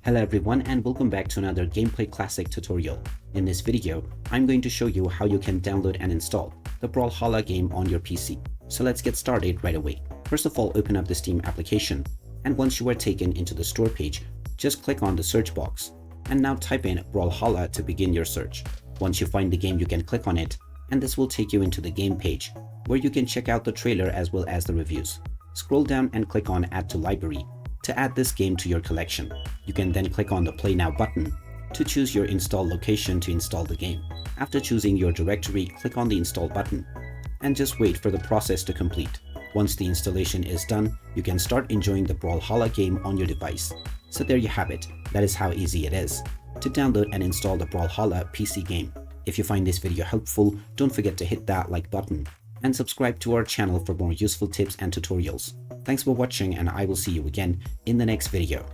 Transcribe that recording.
Hello everyone and welcome back to another gameplay classic tutorial. In this video, I'm going to show you how you can download and install the Brawlhalla game on your PC. So let's get started right away. First of all, open up the Steam application, and once you are taken into the store page, just click on the search box and now type in Brawlhalla to begin your search. Once you find the game, you can click on it and this will take you into the game page where you can check out the trailer as well as the reviews. Scroll down and click on Add to Library to add this game to your collection. You can then click on the Play Now button to choose your install location to install the game. After choosing your directory, click on the Install button and just wait for the process to complete. Once the installation is done, you can start enjoying the Brawlhalla game on your device. So there you have it. That is how easy it is to download and install the Brawlhalla PC game. If you find this video helpful, don't forget to hit that like button and subscribe to our channel for more useful tips and tutorials. Thanks for watching and I will see you again in the next video.